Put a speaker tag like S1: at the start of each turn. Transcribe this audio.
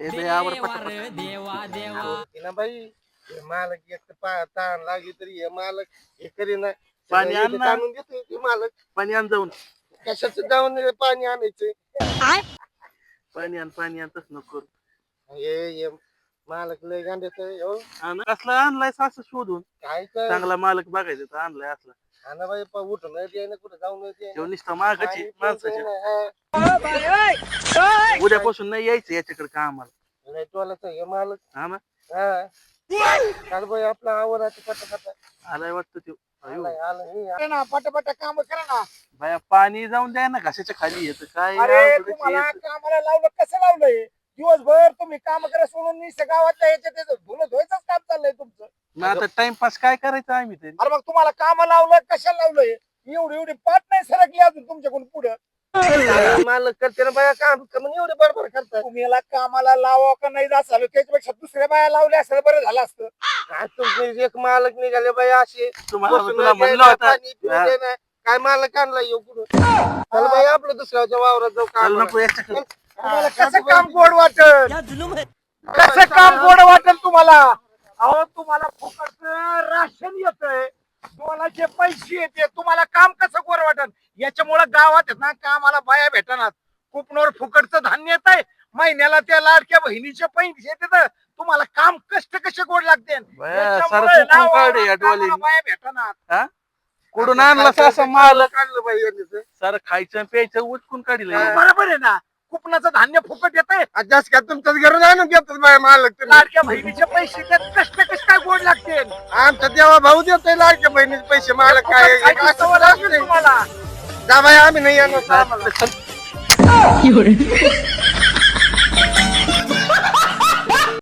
S1: हे बे आवर पटापट.
S2: ना बाई हे मालक एक तर ताण लागली तरी हे मालक हे करीना
S1: पाणी आण ना.
S2: आणून देतो ते मालक
S1: पाणी आण जाऊन.
S2: कशाचं जाऊन पाणी आणायचं
S1: पाणी आण तस नको करू.
S2: हे मालक लय गांड्याचं आहे, हो
S1: हा ना? कसला आणलाय असं शोधून?
S2: काय तर
S1: चांगला मालक बघायचा तर आणलाय असला.
S2: हा ना बाई उठून द्यायला कुठं जाऊन
S1: तो नुसता मागाची
S2: पाणी
S1: माणसाच्या.
S2: पिऊन
S1: उद्यापासून नाही यायचं याच्याकडे कामाला.
S2: लय टोलाचं हे मालक
S1: हा ना?
S2: हा काल बाई आपला आवर आहे पटापटा
S1: आलाय वाटतं तो. अयो.
S2: आलं ना पटापटा काम करा ना
S1: बाया पाणी जाऊन द्या ना घशाच्या खाली येत काय
S2: अरे
S1: अवघडच
S2: तुम्हाला
S1: आहे.
S2: कामाला लावलं कसं लावलंय दिवसभर तुम्ही काम करा सोडून मी गावातल्या याच्यात धुणं धुवायचंच काम चाललंय तुमचं
S1: मग आता टाइमपास काय करायचं आम्ही तरी.
S2: अरे मग तुम्हाला काम लावलं कशाला लावलंय एवढी एवढी पाठ नाही सरकली अजून तुमच्याकडून पुढं मालक करते ना बाया काम म्हणून एवढे बरोबर करतात तुम्ही याला कामाला लावा का नाही जात झालं त्याच्यापेक्षा दुसऱ्या बाया लावल्या असं बरं झालं असतं काय तुम्ही एक मालक निघाले बाया असे
S1: तुला म्हणलं होतं
S2: काय मालक आणला येऊ कुठं चला बाई आपलं दुसऱ्याच्या वावरात जाऊ
S1: चल
S2: काम
S1: नको याच्याकडे.
S2: तुम्हाला कसं काम गोड वाटत कसं काम गोड वाटत तुम्हाला अहो तुम्हाला फुकटचं राशन येतंय टोलाचे पैसे येते तुम्हाला काम कसं गोड वाटत याच्यामुळे गावात आहेत ना कामाला बाया भेटणार कुपनवर फुकटचं धान्य येत आहे महिन्याला त्या लाडक्या बहिणीचे पैसे येते तुम्हाला काम कष्ट कसे गोड लागते
S1: बाया, सारं चुकून काढे या डोळ्यांनी.
S2: बाया भेटणार
S1: हा? कुठून आणला असं मालक?
S2: काढलं बाई यांनी.
S1: सारं खायचं आणि प्यायचं उचकून काढलं.
S2: बरोबर आहे ना कुपनाचं धान्य फुकट येत आहे जास्त काय तुमच्याच घरून आणून घेतात बाय मालक लाडक्या बहिणीचे पैसे देत कष्ट कष्ट काय गोड लागते आमचा देवा भाऊ देतोय लाडक्या बहिणीचे पैसे मालक काय तुम्हाला जा बाई आम्ही नाही येणार